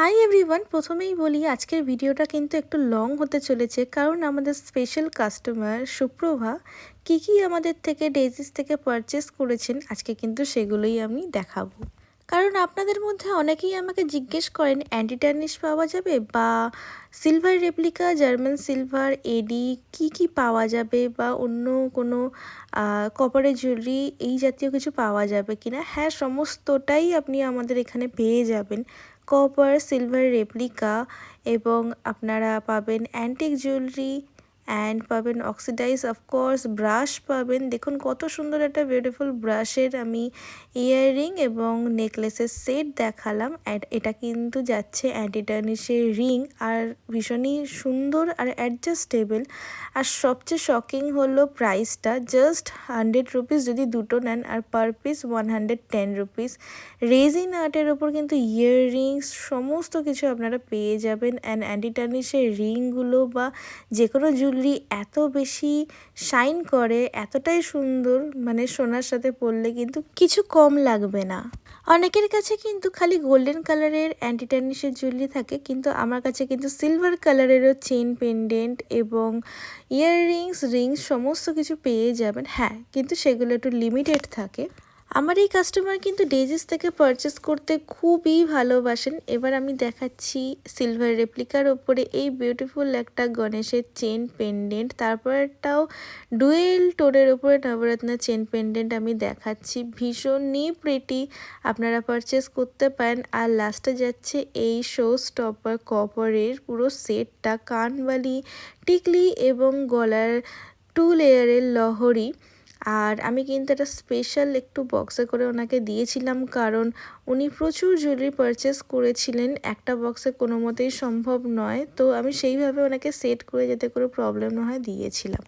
Hi everyone, প্রথমেই বলি আজকের ভিডিওটা কিন্তু একটু লং হতে চলেছে, কারণ আমাদের স্পেশাল কাস্টমার সুপ্রভা কি আমাদের থেকে ডেজিস থেকে পারচেস করেছেন আজকে কিন্তু সেগুলোই আমি দেখাবো। কারণ আপনাদের মধ্যে অনেকেই আমাকে জিজ্ঞেস করেন অ্যান্টি টার্নিশ পাওয়া যাবে বা সিলভার রেপ্লিকা, জার্মান সিলভার, এডি কি পাওয়া যাবে বা অন্য কোনো কপারের জুয়েলারি এই জাতীয় কিছু পাওয়া যাবে কিনা। হ্যাঁ, সমস্তটাই আপনি আমাদের এখানে পেয়ে যাবেন। কপার, সিলভার রেপ্লিকা এবং আপনারা পাবেন অ্যান্টিক জুয়েলারি অ্যান্ড পাবেন অক্সিডাইজ, অফকোর্স ব্রাশ পাবেন। দেখুন কত সুন্দর একটা বিউটিফুল ব্রাশের আমি ইয়াররিং এবং নেকলেসের সেট দেখালাম। এটা কিন্তু যাচ্ছে অ্যান্টি টার্নিশের রিং, আর ভীষণই সুন্দর আর অ্যাডজাস্টেবল। আর সবচেয়ে শকিং হলো প্রাইসটা, জাস্ট 100 রুপিস যদি দুটো নেন, আর পার পিস 110 রুপিস। রেজিন আর্টের ওপর কিন্তু ইয়াররিংস সমস্ত কিছু আপনারা পেয়ে যাবেন। অ্যান্ড অ্যান্টি টার্নিশের রিংগুলো বা যে কোনো জুয়েলারি এত বেশি শাইন করে, এতটাই সুন্দর, মানে সোনার সাথে পরলে কিন্তু কিছু কম লাগবে না। অনেকের কাছে কিন্তু খালি গোল্ডেন কালারের অ্যান্টি টার্নিশের জুয়েলারি থাকে, কিন্তু আমার কাছে কিন্তু সিলভার কালারেরও চেন, পেন্ডেন্ট এবং ইয়াররিংস, রিংস সমস্ত কিছু পেয়ে যাবেন। হ্যাঁ, কিন্তু সেগুলো একটু লিমিটেড থাকে। আমার এই কাস্টমার কিন্তু ডেজিস থেকে পারচেস করতে খুবই ভালোবাসেন। এবার আমি দেখাচ্ছি সিলভার রেপ্লিকার ওপরে এই বিউটিফুল একটা গণেশের চেন পেন্ডেন্ট, তারপরটাও ডুয়েল টোনের ওপরে নবরত্ন চেন পেন্ডেন্ট আমি দেখাচ্ছি। ভীষণই প্রিটি, আপনারা পারচেস করতে পারেন। আর লাস্টে যাচ্ছে এই শো স্টপার কপারের পুরো সেটটা, কানবালি, টিকলি এবং গলার 2 লেয়ারের লহরি। আর আমি কিন্তু একটা স্পেশাল একটু বক্সে করে ওনাকে দিয়েছিলাম, কারণ উনি প্রচুর জুয়েলারি পারচেস করেছিলেন, একটা বক্সে কোনো মতেই সম্ভব নয়। তো আমি সেইভাবে ওনাকে সেট করে, যাতে কোনো প্রবলেম না হয়, দিয়েছিলাম।